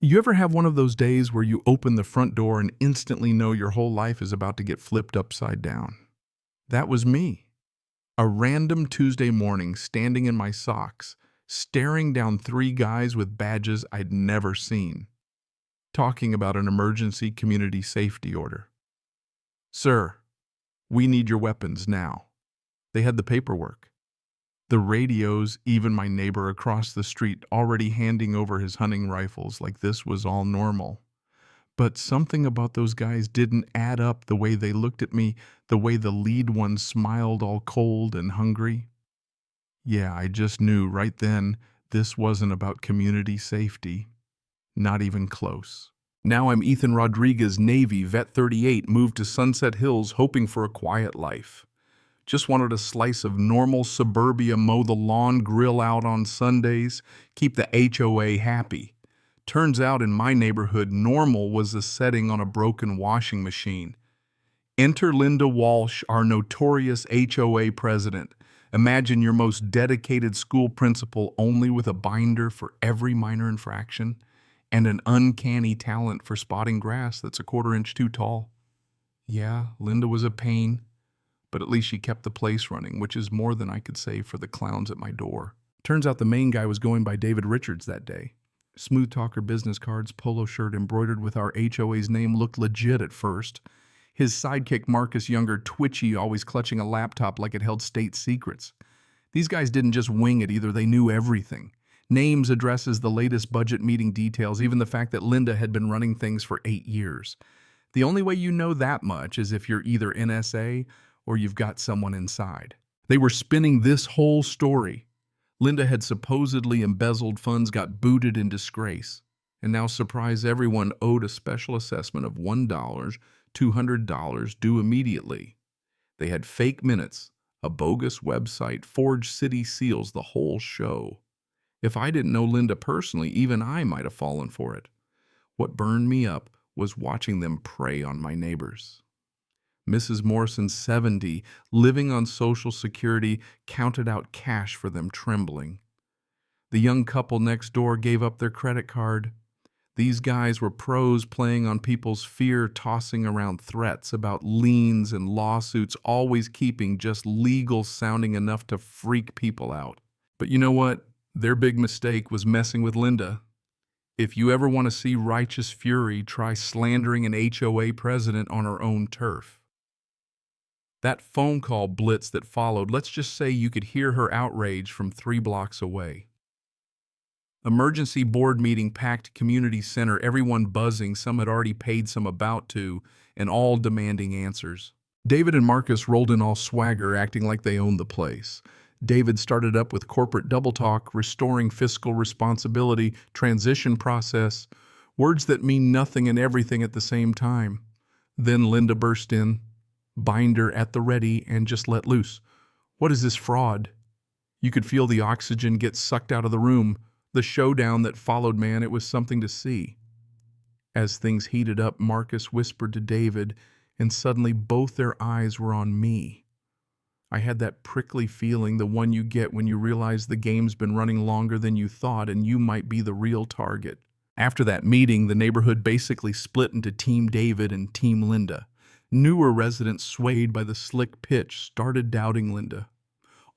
You ever have one of those days where you open the front door and instantly know your whole life is about to get flipped upside down? That was me. A random Tuesday morning, standing in my socks, staring down three guys with badges I'd never seen, talking about an emergency community safety order. "Sir, we need your weapons now." They had the paperwork, the radios, even my neighbor across the street already handing over his hunting rifles like this was all normal. But something about those guys didn't add up, the way they looked at me, the way the lead one smiled all cold and hungry. Yeah, I just knew right then this wasn't about community safety. Not even close. Now I'm Ethan Rodriguez, Navy, Vet 38, moved to Sunset Hills hoping for a quiet life. Just wanted a slice of normal suburbia, mow the lawn, grill out on Sundays, keep the HOA happy. Turns out in my neighborhood, normal was the setting on a broken washing machine. Enter Linda Walsh, our notorious HOA president. Imagine your most dedicated school principal, only with a binder for every minor infraction and an uncanny talent for spotting grass that's a quarter-inch too tall. Yeah, Linda was a pain, but at least she kept the place running, which is more than I could say for the clowns at my door. Turns out the main guy was going by David Richards that day. Smooth talker business cards, polo shirt embroidered with our HOA's name, looked legit at first. His sidekick Marcus Younger, twitchy, always clutching a laptop like it held state secrets. These guys didn't just wing it either, they knew everything. Names, addresses, the latest budget meeting details, even the fact that Linda had been running things for 8 years. The only way you know that much is if you're either NSA or you've got someone inside. They were spinning this whole story. Linda had supposedly embezzled funds, got booted in disgrace, and now, surprise everyone, owed a special assessment of $1, $200 due immediately. They had fake minutes, a bogus website, forged city seals, the whole show. If I didn't know Linda personally, even I might have fallen for it. What burned me up was watching them prey on my neighbors. Mrs. Morrison, 70, living on Social Security, counted out cash for them, trembling. The young couple next door gave up their credit card. These guys were pros, playing on people's fear, tossing around threats about liens and lawsuits, always keeping just legal sounding enough to freak people out. But you know what? Their big mistake was messing with Linda. If you ever want to see righteous fury, try slandering an HOA president on her own turf. That phone call blitz that followed, let's just say you could hear her outrage from 3 blocks away. Emergency board meeting, packed community center, everyone buzzing, some had already paid, some about to, and all demanding answers. David and Marcus rolled in all swagger, acting like they owned the place. David started up with corporate double talk, restoring fiscal responsibility, transition process, words that mean nothing and everything at the same time. Then Linda burst in, binder at the ready, and just let loose. "What is this fraud?" You could feel the oxygen get sucked out of the room. The showdown that followed, man, it was something to see. As things heated up, Marcus whispered to David, and suddenly both their eyes were on me. I had that prickly feeling, the one you get when you realize the game's been running longer than you thought and you might be the real target. After that meeting, the neighborhood basically split into Team David and Team Linda. Newer residents, swayed by the slick pitch, started doubting Linda.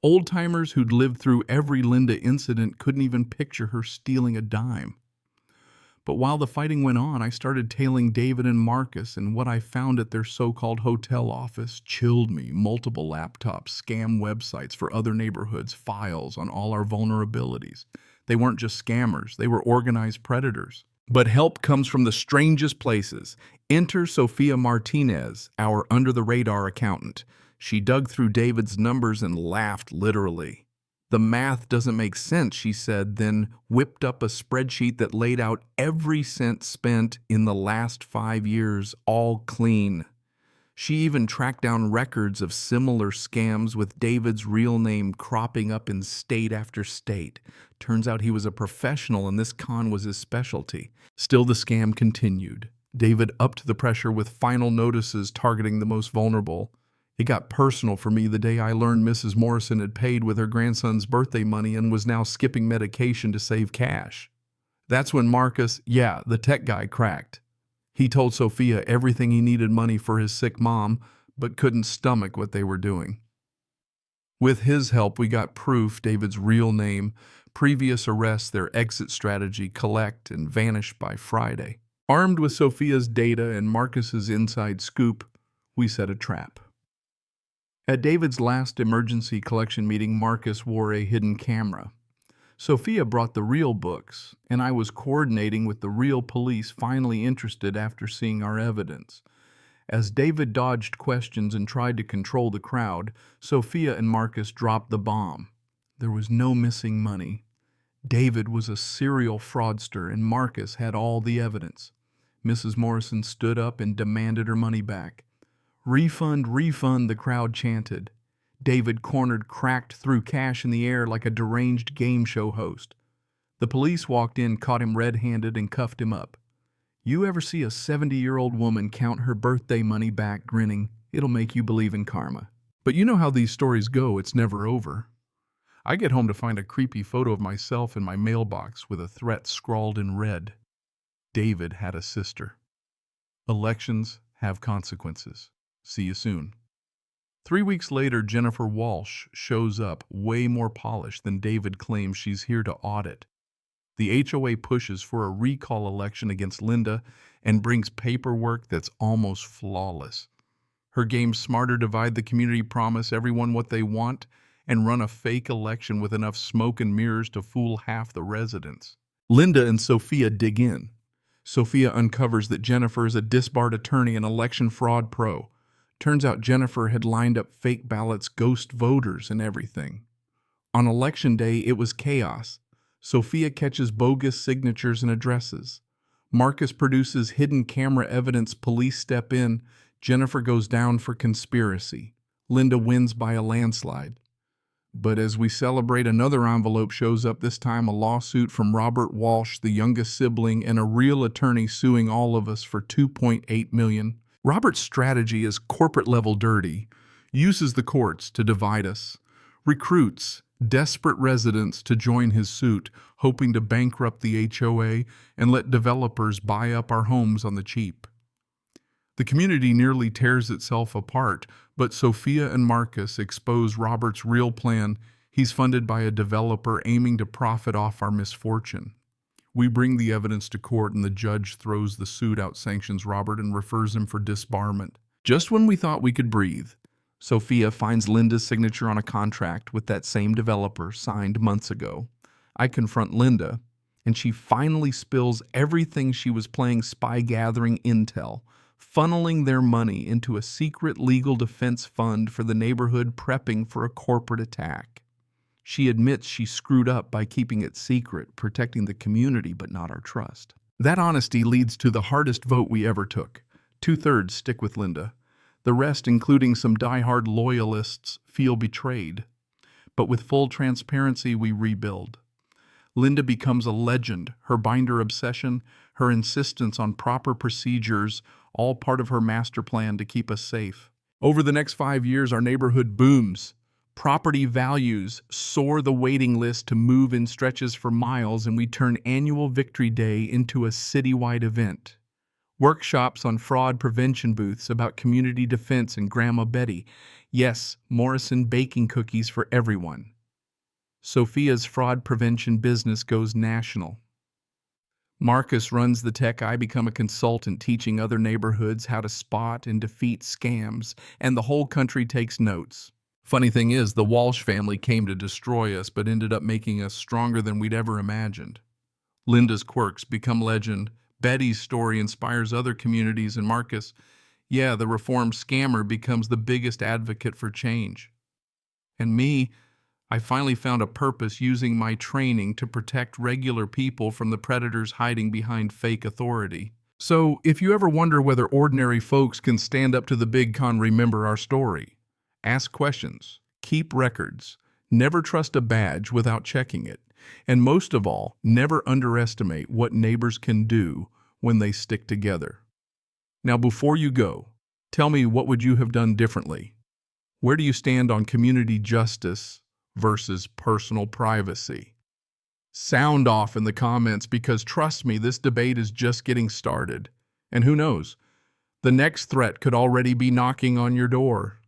Old-timers who'd lived through every Linda incident couldn't even picture her stealing a dime. But while the fighting went on, I started tailing David and Marcus, and what I found at their so-called hotel office chilled me. Multiple laptops, scam websites for other neighborhoods, files on all our vulnerabilities. They weren't just scammers, they were organized predators. But help comes from the strangest places. Enter Sophia Martinez, our under-the-radar accountant. She dug through David's numbers and laughed literally. "The math doesn't make sense," she said, then whipped up a spreadsheet that laid out every cent spent in the last 5 years, all clean. She even tracked down records of similar scams with David's real name cropping up in state after state. Turns out he was a professional and this con was his specialty. Still, the scam continued. David upped the pressure with final notices targeting the most vulnerable. It got personal for me the day I learned Mrs. Morrison had paid with her grandson's birthday money and was now skipping medication to save cash. That's when Marcus, yeah, the tech guy, cracked. He told Sophia everything he needed money for his sick mom, but couldn't stomach what they were doing. With his help, we got proof, David's real name, previous arrests, their exit strategy, collect, and vanish by Friday. Armed with Sophia's data and Marcus's inside scoop, we set a trap. At David's last emergency collection meeting, Marcus wore a hidden camera. Sophia brought the real books, and I was coordinating with the real police finally interested after seeing our evidence. As David dodged questions and tried to control the crowd, Sophia and Marcus dropped the bomb. There was no missing money. David was a serial fraudster, and Marcus had all the evidence. Mrs. Morrison stood up and demanded her money back. "Refund, refund," the crowd chanted. David cornered, cracked through cash in the air like a deranged game show host. The police walked in, caught him red-handed, and cuffed him up. You ever see a 70-year-old woman count her birthday money back, grinning? It'll make you believe in karma. But you know how these stories go, it's never over. I get home to find a creepy photo of myself in my mailbox with a threat scrawled in red. David had a sister. Elections have consequences. See you soon. 3 weeks later, Jennifer Walsh shows up, way more polished than David claims. She's here to audit. The HOA pushes for a recall election against Linda and brings paperwork that's almost flawless. Her game's smarter: divide the community, promise everyone what they want, and run a fake election with enough smoke and mirrors to fool half the residents. Linda and Sophia dig in. Sophia uncovers that Jennifer is a disbarred attorney and election fraud pro. Turns out Jennifer had lined up fake ballots, ghost voters, and everything. On election day, it was chaos. Sophia catches bogus signatures and addresses. Marcus produces hidden camera evidence. Police step in. Jennifer goes down for conspiracy. Linda wins by a landslide. But as we celebrate, another envelope shows up, this time a lawsuit from Robert Walsh, the youngest sibling, and a real attorney suing all of us for $2.8 million. Robert's strategy is corporate-level dirty, uses the courts to divide us, recruits desperate residents to join his suit, hoping to bankrupt the HOA and let developers buy up our homes on the cheap. The community nearly tears itself apart, but Sophia and Marcus expose Robert's real plan. He's funded by a developer aiming to profit off our misfortune. We bring the evidence to court, and the judge throws the suit out, sanctions Robert, and refers him for disbarment. Just when we thought we could breathe, Sophia finds Linda's signature on a contract with that same developer signed months ago. I confront Linda, and she finally spills everything. She was playing spy, gathering intel, funneling their money into a secret legal defense fund for the neighborhood, prepping for a corporate attack. She admits she screwed up by keeping it secret, protecting the community but not our trust. That honesty leads to the hardest vote we ever took. 2/3 stick with Linda. The rest, including some die-hard loyalists, feel betrayed. But with full transparency, we rebuild. Linda becomes a legend. Her binder obsession, her insistence on proper procedures, all part of her master plan to keep us safe. Over the next 5 years, our neighborhood booms. Property values soar, the waiting list to move in stretches for miles, and we turn annual Victory Day into a citywide event. Workshops on fraud prevention, booths about community defense, and Grandma Betty. Yes, Morrison baking cookies for everyone. Sophia's fraud prevention business goes national. Marcus runs the tech. I become a consultant, teaching other neighborhoods how to spot and defeat scams, and the whole country takes notes. Funny thing is, the Walsh family came to destroy us, but ended up making us stronger than we'd ever imagined. Linda's quirks become legend. Betty's story inspires other communities, and Marcus, yeah, the reformed scammer, becomes the biggest advocate for change. And me, I finally found a purpose, using my training to protect regular people from the predators hiding behind fake authority. So, if you ever wonder whether ordinary folks can stand up to the big con, remember our story. Ask questions, keep records, never trust a badge without checking it, and most of all, never underestimate what neighbors can do when they stick together. Now, before you go, tell me, what would you have done differently? Where do you stand on community justice versus personal privacy? Sound off in the comments because trust me, this debate is just getting started. And who knows, the next threat could already be knocking on your door.